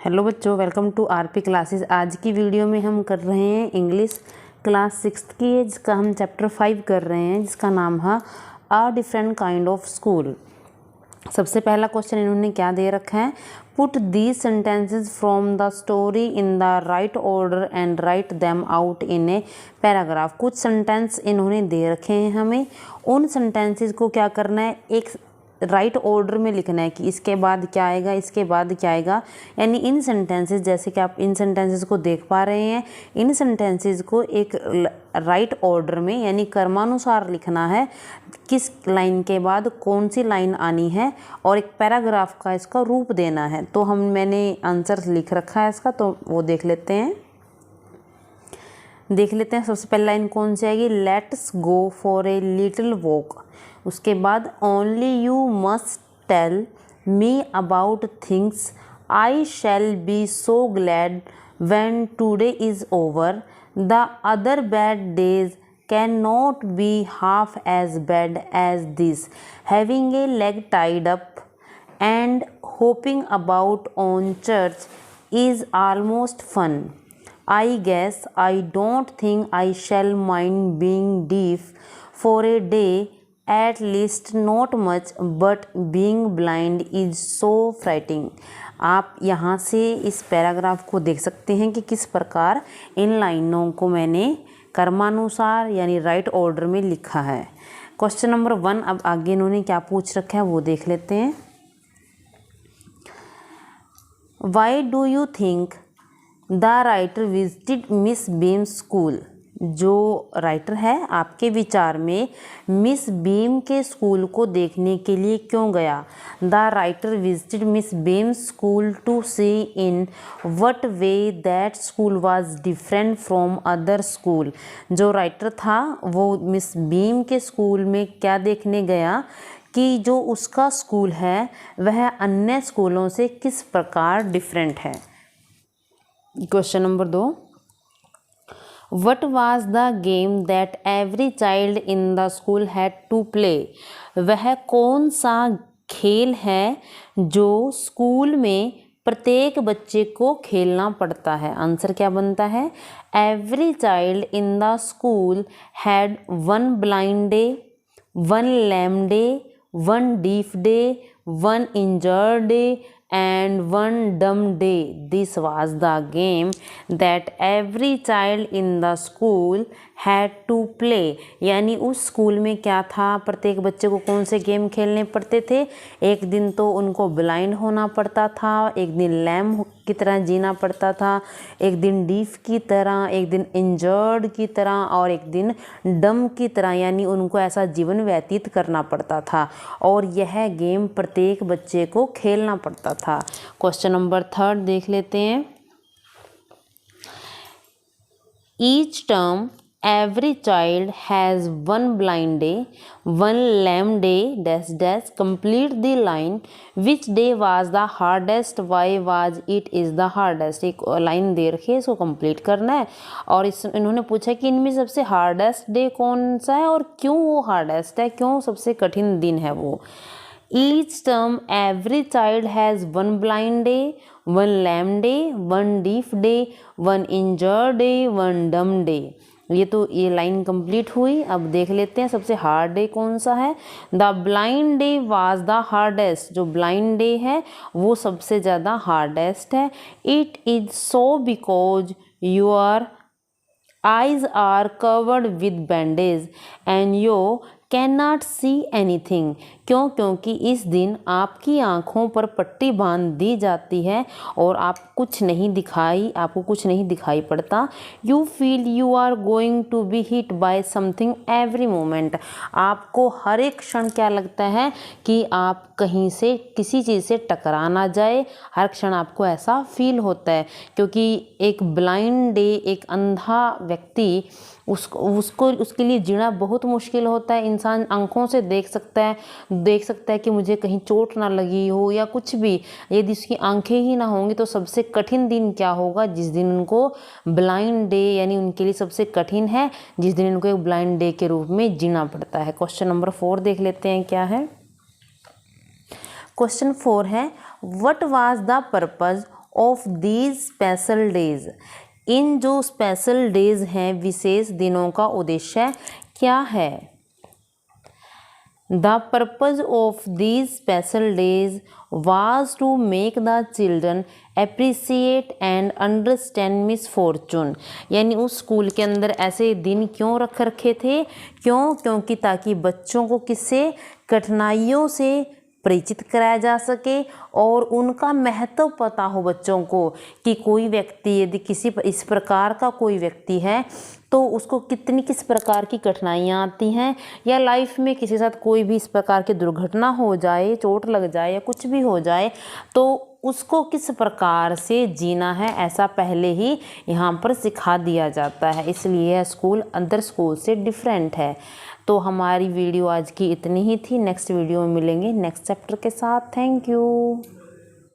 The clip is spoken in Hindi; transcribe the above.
हेलो बच्चों, वेलकम टू आरपी क्लासेस। आज की वीडियो में हम कर रहे हैं इंग्लिश क्लास 6 की, जिसका हम चैप्टर 5 कर रहे हैं, जिसका नाम है a different kind of school. सबसे पहला क्वेश्चन इन्होंने क्या दे रखा है, put these sentences from the story in the right order and write them out in a paragraph. कुछ सेंटेंस इन्होंने दे रखे हैं हमें, उन सेंटेंसेस को क्या करना है, एक राइट ऑर्डर में लिखना है कि इसके बाद क्या आएगा, इसके बाद क्या आएगा। यानी इन सेंटेंसेस, जैसे कि आप इन सेंटेंसेस को देख पा रहे हैं, इन सेंटेंसेस को एक राइट ऑर्डर में यानी क्रमानुसार लिखना है, किस लाइन के बाद कौन सी लाइन आनी है, और एक पैराग्राफ का इसका रूप देना है। तो मैंने आंसर लिख रखा है इसका, तो वो देख लेते हैं। सबसे पहली लाइन कौन सी आएगी, let's go for a little walk. उसके बाद only you must tell me about things I shall be so glad when today is over. The other bad days can not be half as bad as this. Having a leg tied up and hopping about on church is almost fun. I guess I don't think I shall mind being deaf for a day, at least not much, but being blind is so frightening। आप यहाँ से इस पैराग्राफ को देख सकते हैं कि किस प्रकार इन लाइनों को मैंने क्रमानुसार यानी राइट ऑर्डर में लिखा है। क्वेश्चन नंबर 1, अब आगे इन्होंने क्या पूछ रखा है वो देख लेते हैं। Why do you think the writer visited Miss Beam school. जो राइटर है आपके विचार में मिस बीम के स्कूल को देखने के लिए क्यों गया। The writer visited Miss Beam school to see in what way that school was different from other school. जो राइटर था वो मिस बीम के स्कूल में क्या देखने गया कि जो उसका स्कूल है वह अन्य स्कूलों से किस प्रकार डिफरेंट है। Question number 2, what was the game that every child in the school had to play. वह कौन सा खेल है जो स्कूल में प्रत्येक बच्चे को खेलना पड़ता है। आंसर क्या बनता है, every child in the school had one blind day, one lame day, one deaf day, one injured day and one dumb day. This was the game that every child in the school had to play। यानी उस स्कूल में क्या था, प्रत्येक बच्चे को कौन से गेम खेलने पड़ते थे। एक दिन तो उनको ब्लाइंड होना पड़ता था, एक दिन लैम की तरह जीना पड़ता था, एक दिन डीफ की तरह, एक दिन इंजर्ड की तरह, और एक दिन डम की तरह। यानी उनको ऐसा जीवन व्यतीत करना पड़ता था और यह गेम प्रत्येक बच्चे को खेलना पड़ता था। क्वेश्चन नंबर 3 देख लेते हैं। Each term every child has one blind day, one lame day dash dash। complete the line। which day was the hardest, why was it is the hardest। एक लाइन दे रखी है, इसको कंप्लीट करना है और इन्होंने पूछा कि इनमें सबसे हार्डेस्ट डे कौन सा है और क्यों वो हार्डेस्ट है, क्यों सबसे कठिन दिन है वो। Each term every child has one blind day, one lame day, one deaf day, one injured day, one dumb day. ये लाइन कंप्लीट हुई। अब देख लेते हैं सबसे हार्ड डे कौन सा है। The blind day was the hardest. जो ब्लाइंड डे है वो सबसे ज़्यादा हार्डेस्ट है। It is so because your eyes are covered with bandage and you can not see anything. क्यों, क्योंकि इस दिन आपकी आँखों पर पट्टी बांध दी जाती है और आपको कुछ नहीं दिखाई पड़ता। You feel you are going to be hit by something every moment. आपको हर एक क्षण क्या लगता है कि आप कहीं से किसी चीज़ से टकरा ना जाए, हर क्षण आपको ऐसा फील होता है। क्योंकि एक ब्लाइंड डे, एक अंधा व्यक्ति, उसके लिए जीना बहुत मुश्किल होता है। इंसान आंखों से देख सकता है कि मुझे कहीं चोट ना लगी हो या कुछ भी। यदि उसकी आंखें ही ना होंगी तो सबसे कठिन दिन क्या होगा, जिस दिन उनको ब्लाइंड डे यानी उनके लिए सबसे कठिन है, जिस दिन उनको एक ब्लाइंड डे के रूप में जीना पड़ता है। क्वेश्चन नंबर 4 देख लेते हैं क्या है। क्वेश्चन 4 है, what was the purpose of these special days, इन जो स्पेशल डेज हैं, विशेष दिनों का उद्देश्य क्या है? The purpose of these special days was to make the children appreciate and understand misfortune। यानी उस स्कूल के अंदर ऐसे दिन क्यों रखे थे? क्योंकि ताकि बच्चों को किससे, कठिनाइयों से परिचित कराया जा सके और उनका महत्व पता हो बच्चों को कि कोई व्यक्ति यदि किसी इस प्रकार का कोई व्यक्ति है तो उसको किस प्रकार की कठिनाइयाँ आती हैं, या लाइफ में किसी के साथ कोई भी इस प्रकार की दुर्घटना हो जाए, चोट लग जाए या कुछ भी हो जाए तो उसको किस प्रकार से जीना है, ऐसा पहले ही यहाँ पर सिखा दिया जाता है। इसलिए यह स्कूल अदर स्कूल से डिफरेंट है। तो हमारी वीडियो आज की इतनी ही थी। नेक्स्ट वीडियो में मिलेंगे नेक्स्ट चैप्टर के साथ। Thank you.